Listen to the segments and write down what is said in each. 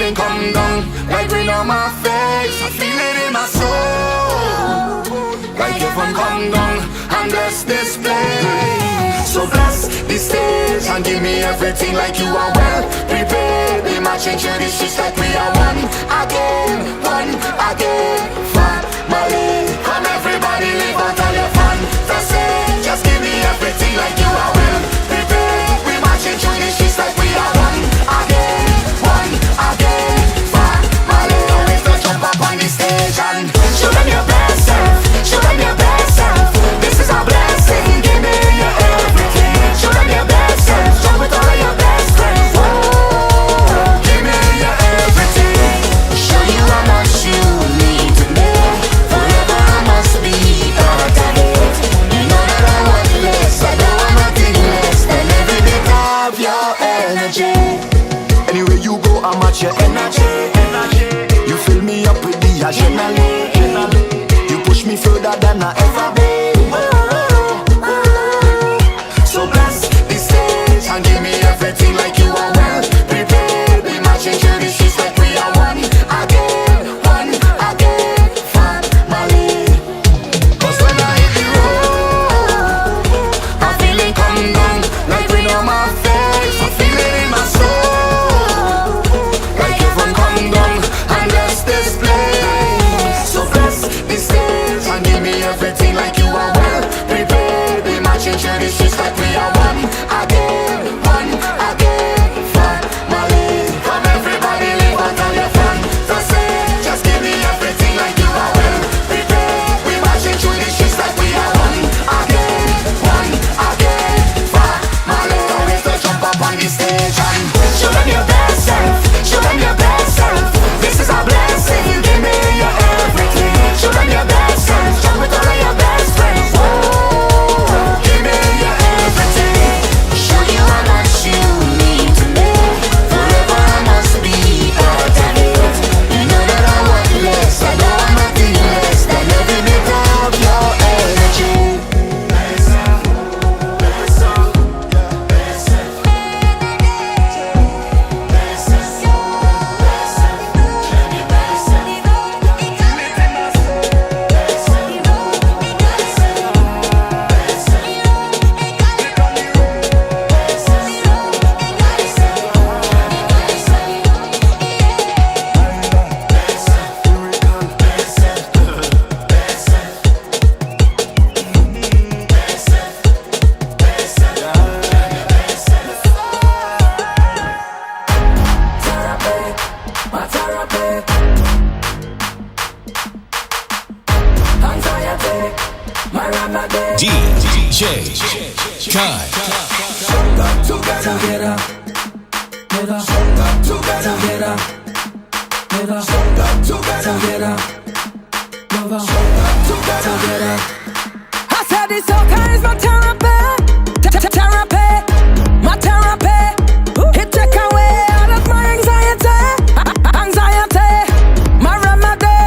feeling come down, like rain on my face. I feel it in my soul, like heaven come down and bless this place. So bless this stage and give me everything like you are well prepared. Be marching through the streets like we are one again, family. Come everybody, live out all your fun. That's it, just give me everything like you are well prepared. We marching through the streets like we are one again, family. Always don't jump up on the stage and show them your best self, show them your best self. This is a blessing, give me your everything. Show them your best self, jump with all of your best friends. Whoa, give me your everything. Show you how much you need to me. Forever I must be part of it. You know that I want less, I don't want nothing less than every bit of your energy. Anywhere you go, I match your energy. You fill me up with the adrenaline. You push me further than I ever been. So bless this stage and give me everything like you are well prepared. Be marching through the streets like we are one again, family. Cause when I hit the road, I'm feeling come down, like rain on my face. I feel it in my soul, like heaven come down and bless this place. So bless this stage and give me everything like you are well prepared. Be marching through the streets like we are one again, family. Come everybody, live out all your fun. That's it, just give me everything like you are well prepared. We marching through the streets like we are one again, family. Always don't jump up on the stage and show them your best self, show them your best self. This is a blessing, give me your everything. Show them your best self, jump with all of your best friends. Whoa, give me your everything. Show you how much you need to live. Forever I must be part of it. You know that I want less, I don't want nothing less than every bit of your energy. DJ Kai. Together, I said this soca is my therapy, therapy, my therapy. It take away all of my anxiety, my remedy.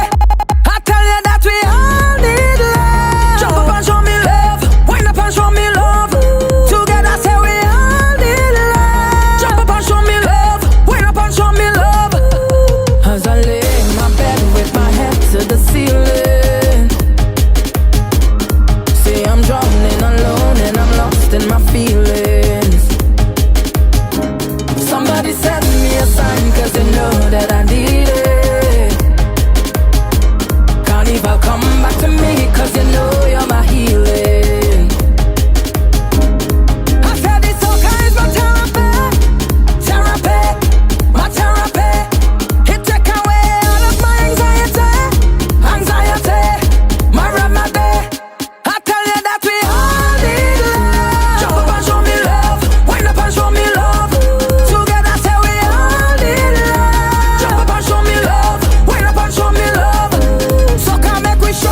I tell you that we all need love. Jump up and show me love, wind up and show me love. Together say we all need love. Jump up and show me love, wind up and show me love. As I lay in my bed with my head to the ceiling, see I'm drowning alone and I'm lost in my feelings. Somebody send me a sign, cause they know that I need it. Carnival, come back to me, cause you know you're my healing. I said this soca is my therapy, my therapy. It take away all of my anxiety, my remedy. I tell you that we all need love. Jump up and show me love, wind up and show me love. Together say we all need love. Jump up and show me love, wind up and show me love. So come make we show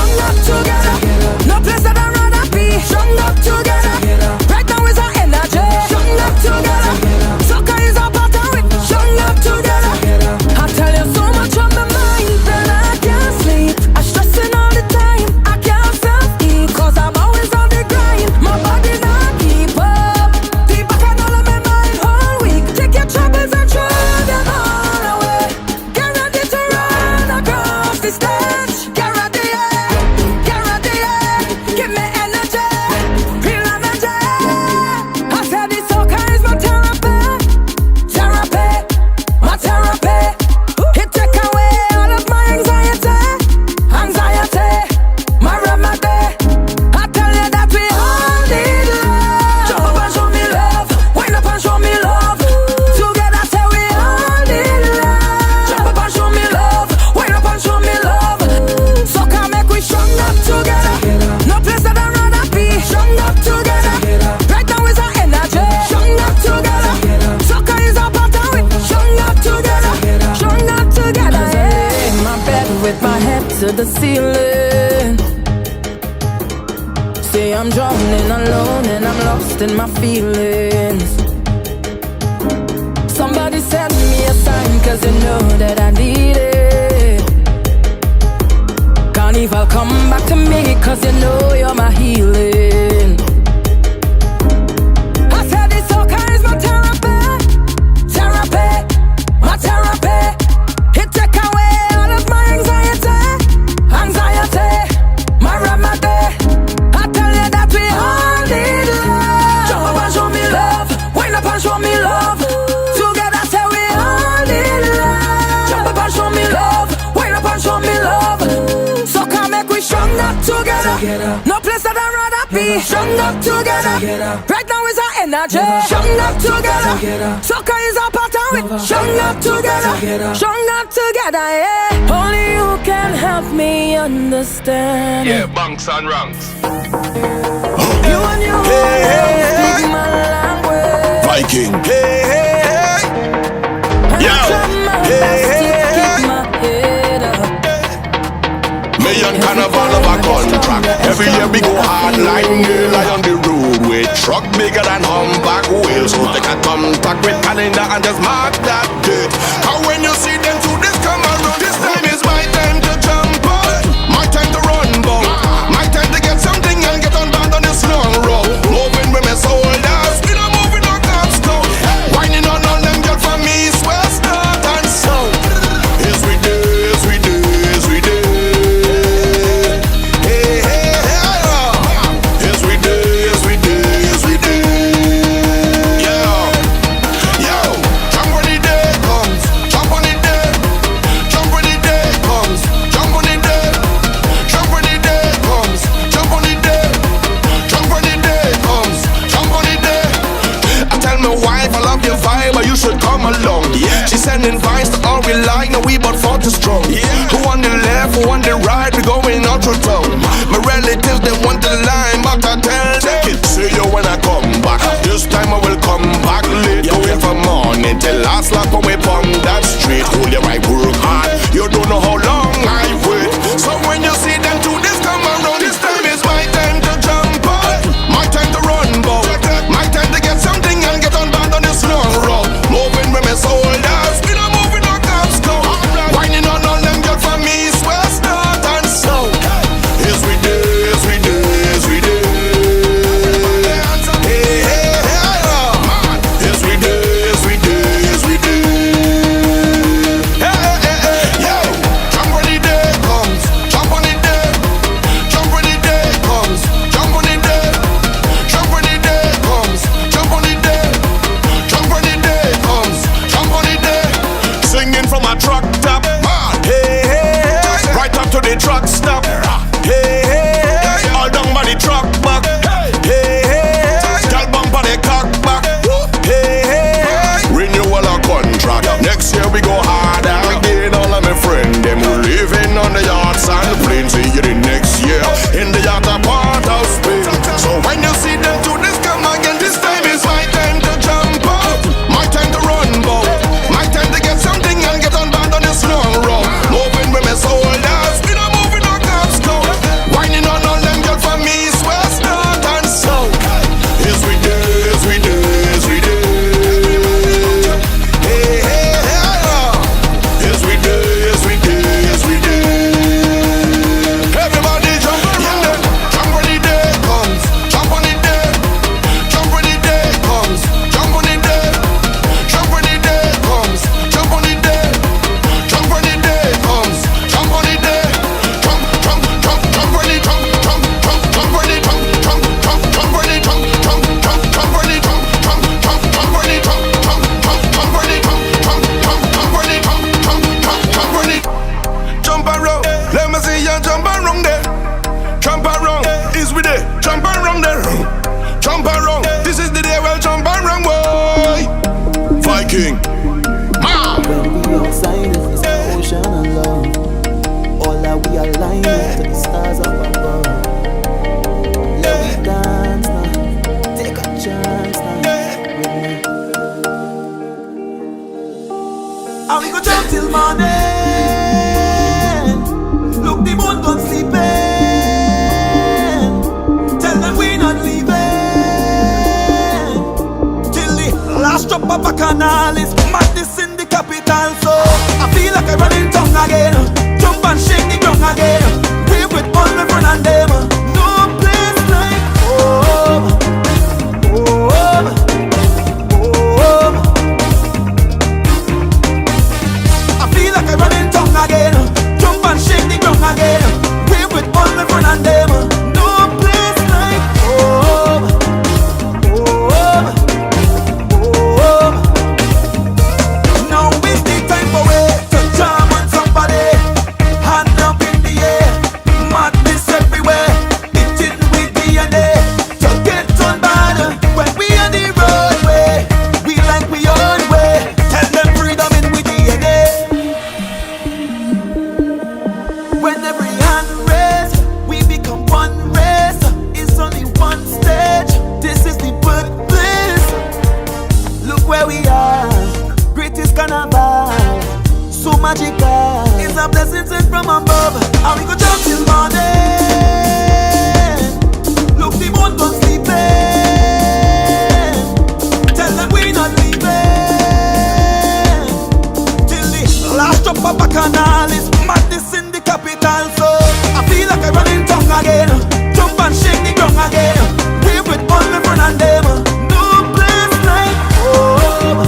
ceiling. Say I'm drowning alone and I'm lost in my feelings. Somebody send me a sign, cause you know that I need it. Carnival, come back to me, cause you know you're my healing. I said this soca is my therapy. Therapy, my therapy. It take away all of my anxiety. Anxiety, my remedy. I tell you that we all need love. Jump up and show me love. Wind up and show me love. Together say we all need love. Jump up and show me love. Wind up and show me love. So come make we stronger together. No place that I'd rather be. Stronger together. Right now is our energy. Stronger together. Soca is our part of it. Stronger together. Stronger together, yeah. Only you can help me understand. Yeah, bunks and ranks. You and you speak my language. Viking. Hey, hey, hey. And I try my best to keep my head up. Me and Carnival of a contract. Every year we go hard like nail on the road with truck bigger than humpback wheels. So take a contact with calendar and just mark that date. Cause when you see them to this come around, this time is my time to jump out. My time to run bout. My time to get something and get on band on this long road. Moving with my soldiers, we don't moving on cops down. Whining on all them girls from east, west, north and south. Yes we do, yes we do, yes we do. Hey, hey, hey, yes we do, yes we do, yes we do. Yo, yo, jump when the day comes, jump when the day, jump when the day comes, jump when the day, jump when the day comes, jump when the day, jump when the day comes, jump when the day. I tell my wife I love your vibe, but you should come along. Yeah. She sending vibes to all we like, and we both 40 strong. Yeah. Who on the left, who on the right, we going out to town. My relatives they want the line, but I tell them, see you when I come back. This time I will come back late, going from morning till last lap when we pump that street. Hold your right, work hard. You don't know how long I wait. So when you see them to this come around, this time is my time to jump out. My time to run bout. My time to get something and get on band on this long road. Moving with my soldiers, we don't moving on cops go. Whining on all them again. Jump and shake the ground again. Wave with all my friends and them. No place like home. Home. Home. I feel like I'm running tongue again. Jump and shake the ground again. Wave with all my friends and them. No place like home. Home. Home. Now is the time for we to jam on somebody. Hand up in the air. Madness everywhere. It's in with DNA. To get on bad when we on the roadway. We like we own way. Tell them freedom in with DNA. When every hand raised, we become one race. It's only one stage. This is the birthplace. Look where we are. Greatest carnival. So magical. It's a blessing sent from above. And we go jump till morning. Look, the moon don't sleeping. Tell them we not leaving till the last drop of bacchanal is madness in the capital. So I feel like I'm running tongue again. Jump and shake the ground again. Wave with all my friends and them. No place like home.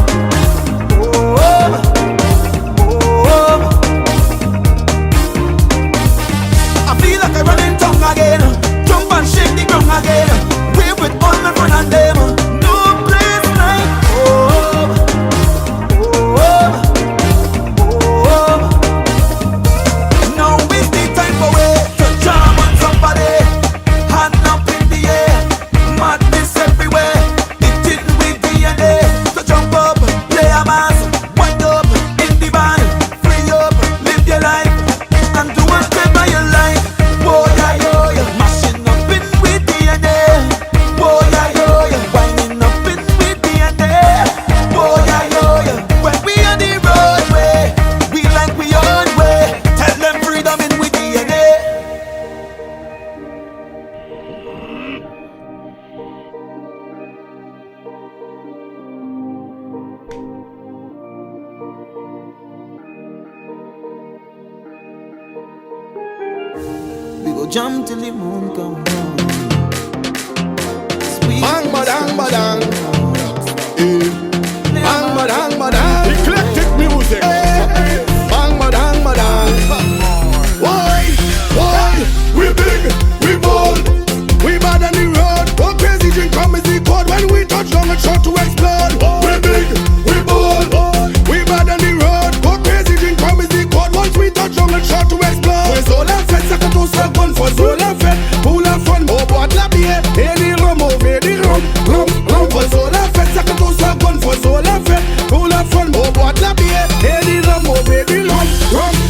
Home. Home. I feel like I'm running tongue again. Jump and shake the ground again. Wave with all my friends and them. No place like home. Home. Home. Now is the time for we to jam on somebody. Hand up in the air. Madness everywhere. It's in with DNA. So jump up, play a mass. Wind up in the band. Free up, live your life. And do whatever you like. Boy, yo, yo. Mashing up in with DNA. Boy, yo, yo. Winding up in with DNA. Boy, yo, yo. When we on the roadway, we like we own way. Tell them freedom in with DNA. We go jump till the moon come down. Sweet Bang badang badang. Bang badang badang. Eclectic music. Bang badang badang. Why? We big, we bold, we bad on the road. Go crazy, drink come is the code. When we touch down, it's sure to explode. We big, we bold, we bad on the road. Go crazy, drink come is the code. Once we touch down, it's sure to explode. Pues all la fête, ça compte on se gun for all la fête. Pour la fun, on boit de la bière et du rhum, on fait du rhum. Pues all la fête, ça compte on se gun for all la fête. Pour la fun, on boit de la bière et du rhum, on fait du rhum.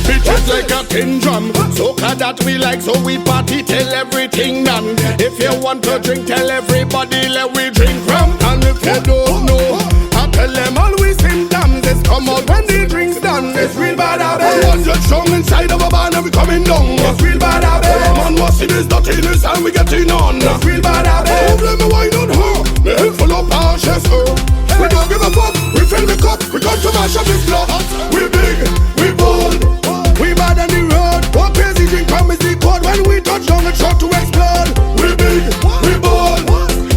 Bitches like a tin drum, soca that we like, so we party till everything done. If you want to drink, tell everybody let we drink rum. And if you don't know, I tell them always symptoms. It's come out when the drink's done. It's real bad out there. Once you're strong inside of a band and we coming down. It's real bad out there. Man, what's in this dirtiness and we getting on. It's real bad out there. Oh, blame me, why not her? Me head full of ashes, we don't give a fuck. We fill the cup. We come to mash up this block. We big, we bold, we bad on the road. Go crazy, drink come is the code. When we touch down, it's sure to explode. We big, we bold,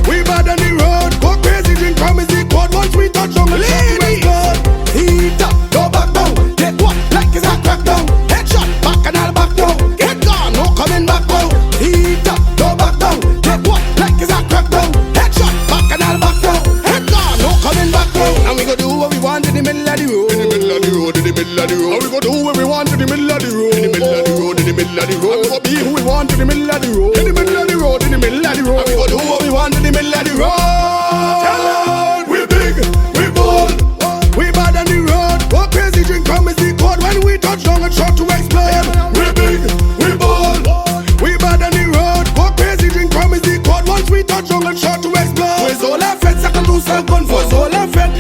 we bad on the road. Go crazy, drink come is the code. Once we touch down, it's sure to explode. Heat up, go back down. Get what? Like it's a crack down. Headshot, back and all back down. Get gone, no coming back down. Heat up, go back down. Get what? Like it's a crack down. Headshot, back and all back down. Head gone, no coming back down. And we go do what we want in the middle of the road. In the middle of the road, in the middle of the road. And we go do what we want in the middle of the road. In the middle of the road, in the middle of the road. And we go be who we want in the middle of the road. In the middle of the road, in the middle of the road. And we go do what we want in the middle of the road. Tell them we big, we bold, we bad on the road. Go crazy, drink come is the code. When we touch down, it's sure to explode. We big, we bold, we bad on the road. Go crazy, drink come is the code. Once we touch down, it's sure to explode. Pues all la fête, ça compte on se gun for all la fête.